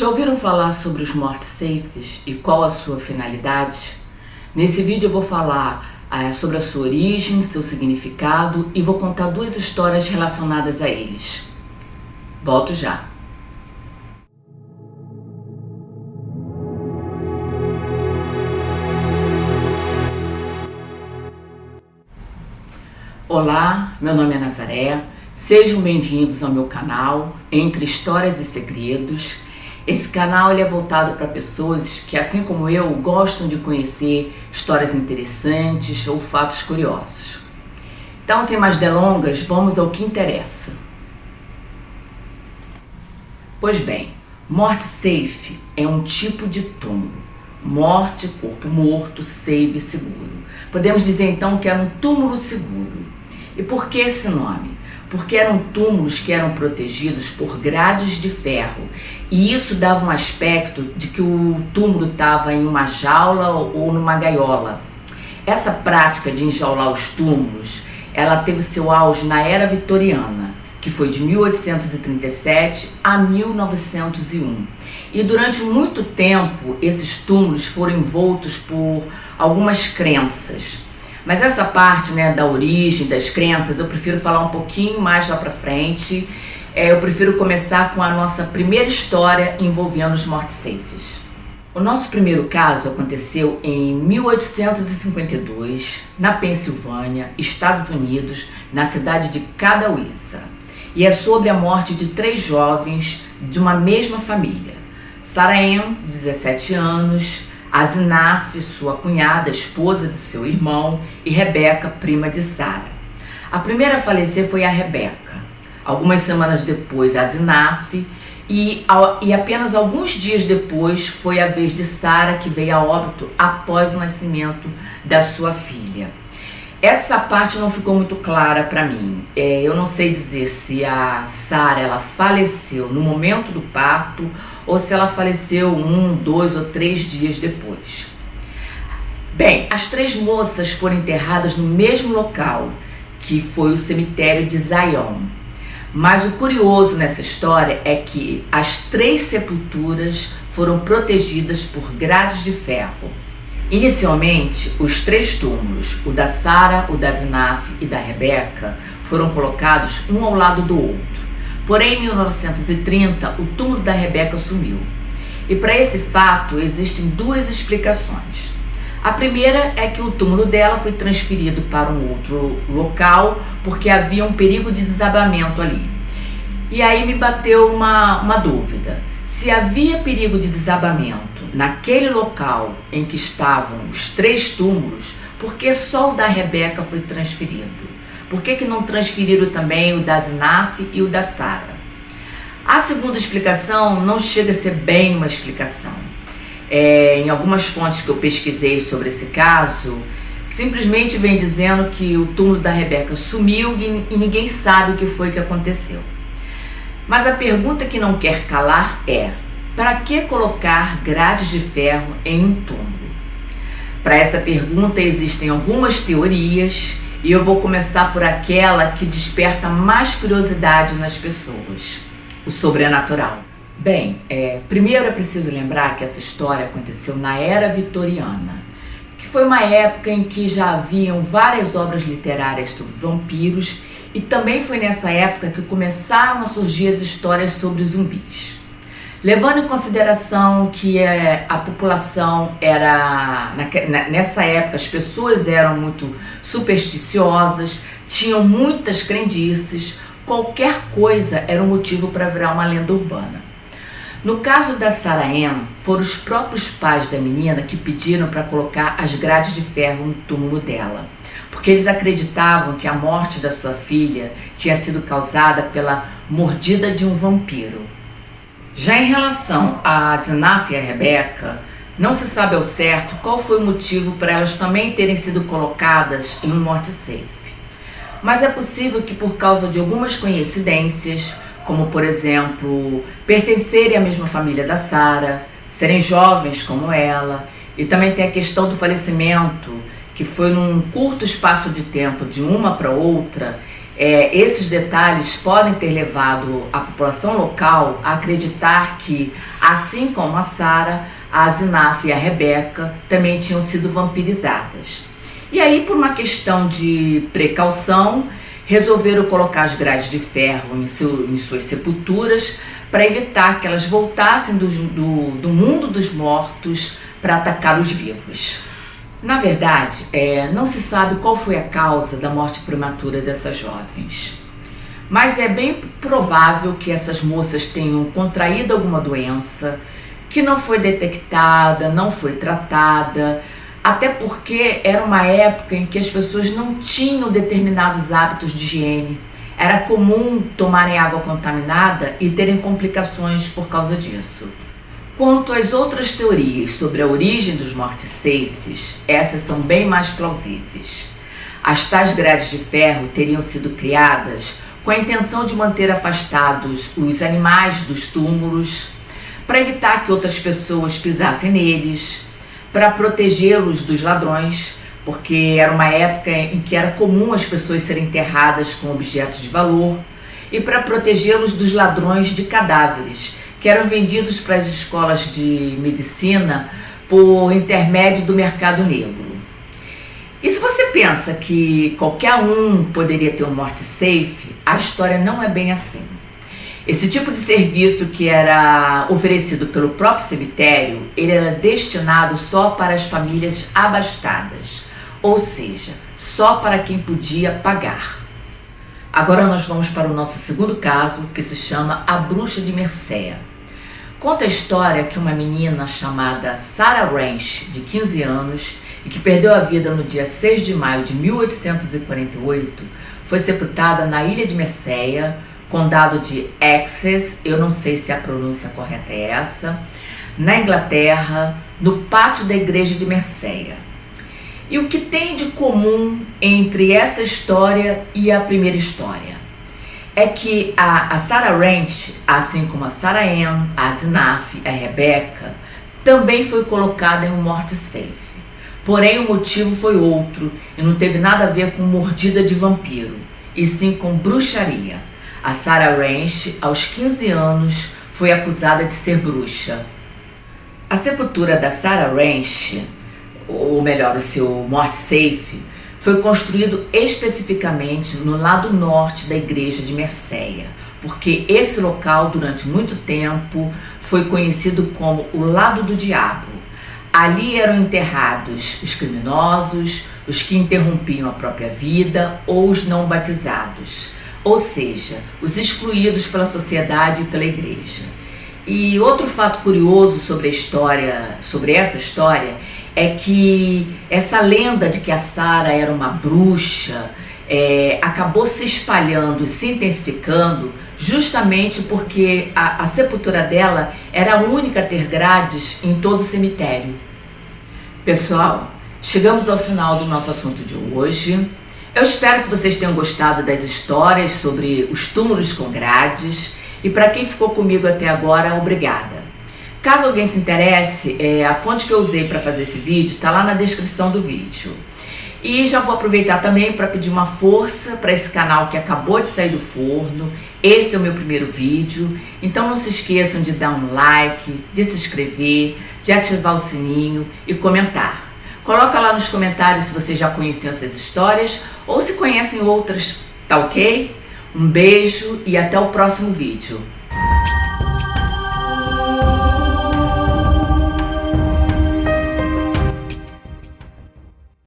Já ouviram falar sobre os morte-safes e qual a sua finalidade? Nesse vídeo eu vou falar sobre a sua origem, seu significado e vou contar duas histórias relacionadas a eles. Volto já! Olá, meu nome é Nazaré, sejam bem-vindos ao meu canal Entre Histórias e Segredos. Esse canal ele é voltado para pessoas que, assim como eu, gostam de conhecer histórias interessantes ou fatos curiosos. Então, sem mais delongas, vamos ao que interessa. Pois bem, morte safe é um tipo de túmulo. Morte, corpo morto, safe, seguro. Podemos dizer então que era um túmulo seguro. E por que esse nome? Porque eram túmulos que eram protegidos por grades de ferro e isso dava um aspecto de que o túmulo estava em uma jaula ou numa gaiola. Essa prática de enjaular os túmulos, ela teve seu auge na Era Vitoriana, que foi de 1837 a 1901. E durante muito tempo, esses túmulos foram envoltos por algumas crenças. Mas essa parte, da origem, das crenças, eu prefiro falar um pouquinho mais lá pra frente. Eu prefiro começar com a nossa primeira história envolvendo os morte-safes. O nosso primeiro caso aconteceu em 1852, na Pensilvânia, Estados Unidos, na cidade de Catawissa. E é sobre a morte de 3 jovens de uma mesma família. Sarah Ann, de 17 anos, Asinaf, sua cunhada, esposa de seu irmão, e Rebeca, prima de Sarah. A primeira a falecer foi a Rebeca. Algumas semanas depois, Asinaf, e apenas alguns dias depois foi a vez de Sarah, que veio a óbito após o nascimento da sua filha. Essa parte não ficou muito clara para mim. Eu não sei dizer se a Sarah ela faleceu no momento do parto ou se ela faleceu 1, 2 ou 3 dias depois. Bem, as 3 moças foram enterradas no mesmo local, que foi o cemitério de Zion. Mas o curioso nessa história é que as 3 sepulturas foram protegidas por grades de ferro. Inicialmente, os 3 túmulos, o da Sarah, o da Asinaf e da Rebeca, foram colocados um ao lado do outro. Porém, em 1930, o túmulo da Rebeca sumiu. E para esse fato, existem 2 explicações. A primeira é que o túmulo dela foi transferido para um outro local porque havia um perigo de desabamento ali. E aí me bateu uma dúvida. Se havia perigo de desabamento naquele local em que estavam os 3 túmulos, por que só o da Rebeca foi transferido? Por que não transferiram também o da Asinaf e o da Sarah? A segunda explicação não chega a ser bem uma explicação. Em algumas fontes que eu pesquisei sobre esse caso, simplesmente vem dizendo que o túmulo da Rebeca sumiu e ninguém sabe o que foi que aconteceu. Mas a pergunta que não quer calar é: para que colocar grades de ferro em um túmulo? Para essa pergunta existem algumas teorias e eu vou começar por aquela que desperta mais curiosidade nas pessoas: o sobrenatural. Bem, primeiro é preciso lembrar que essa história aconteceu na Era Vitoriana, que foi uma época em que já haviam várias obras literárias sobre vampiros e também foi nessa época que começaram a surgir as histórias sobre zumbis. Levando em consideração que a população era, nessa época, as pessoas eram muito supersticiosas, tinham muitas crendices, qualquer coisa era um motivo para virar uma lenda urbana. No caso da Sarah Ann, foram os próprios pais da menina que pediram para colocar as grades de ferro no túmulo dela, porque eles acreditavam que a morte da sua filha tinha sido causada pela mordida de um vampiro. Já em relação a Asinaf e a Rebeca, não se sabe ao certo qual foi o motivo para elas também terem sido colocadas em um morte-safe. Mas é possível que por causa de algumas coincidências, como por exemplo, pertencerem à mesma família da Sarah, serem jovens como ela, e também tem a questão do falecimento, que foi num curto espaço de tempo de uma para outra, Esses detalhes podem ter levado a população local a acreditar que, assim como a Sara, a Asenath e a Rebeca também tinham sido vampirizadas. E aí, por uma questão de precaução, resolveram colocar as grades de ferro em suas sepulturas para evitar que elas voltassem do mundo dos mortos para atacar os vivos. Na verdade, não se sabe qual foi a causa da morte prematura dessas jovens, mas é bem provável que essas moças tenham contraído alguma doença que não foi detectada, não foi tratada, até porque era uma época em que as pessoas não tinham determinados hábitos de higiene. Era comum tomarem água contaminada e terem complicações por causa disso. Quanto às outras teorias sobre a origem dos morte-safes, essas são bem mais plausíveis. As tais grades de ferro teriam sido criadas com a intenção de manter afastados os animais dos túmulos, para evitar que outras pessoas pisassem neles, para protegê-los dos ladrões, porque era uma época em que era comum as pessoas serem enterradas com objetos de valor, e para protegê-los dos ladrões de cadáveres, que eram vendidos para as escolas de medicina por intermédio do mercado negro. E se você pensa que qualquer um poderia ter um morte-safe, a história não é bem assim. Esse tipo de serviço, que era oferecido pelo próprio cemitério, ele era destinado só para as famílias abastadas, ou seja, só para quem podia pagar. Agora nós vamos para o nosso segundo caso, que se chama A Bruxa de Mercéia. Conta a história que uma menina chamada Sarah Ranch, de 15 anos, e que perdeu a vida no dia 6 de maio de 1848, foi sepultada na ilha de Mercéia, condado de Essex, eu não sei se a pronúncia correta é essa, na Inglaterra, no pátio da igreja de Mercéia. E o que tem de comum entre essa história e a primeira história? É que a Sarah Ranch, assim como a Sarah Ann, a Asenath e a Rebeca, também foi colocada em um morte-safe. Porém, o motivo foi outro e não teve nada a ver com mordida de vampiro, e sim com bruxaria. A Sarah Ranch, aos 15 anos, foi acusada de ser bruxa. A sepultura da Sarah Ranch, ou melhor, o seu morte-safe, foi construído especificamente no lado norte da igreja de Mercéia, porque esse local, durante muito tempo, foi conhecido como o lado do diabo. Ali eram enterrados os criminosos, os que interrompiam a própria vida ou os não batizados, ou seja, os excluídos pela sociedade e pela igreja. E outro fato curioso sobre essa história, é que essa lenda de que a Sarah era uma bruxa acabou se espalhando e se intensificando justamente porque a sepultura dela era a única a ter grades em todo o cemitério. Pessoal, chegamos ao final do nosso assunto de hoje. Eu espero que vocês tenham gostado das histórias sobre os túmulos com grades, e para quem ficou comigo até agora, obrigada. Caso alguém se interesse, a fonte que eu usei para fazer esse vídeo está lá na descrição do vídeo. E já vou aproveitar também para pedir uma força para esse canal que acabou de sair do forno. Esse é o meu primeiro vídeo, então não se esqueçam de dar um like, de se inscrever, de ativar o sininho e comentar. Coloca lá nos comentários se vocês já conheciam essas histórias ou se conhecem outras, tá ok? Um beijo e até o próximo vídeo.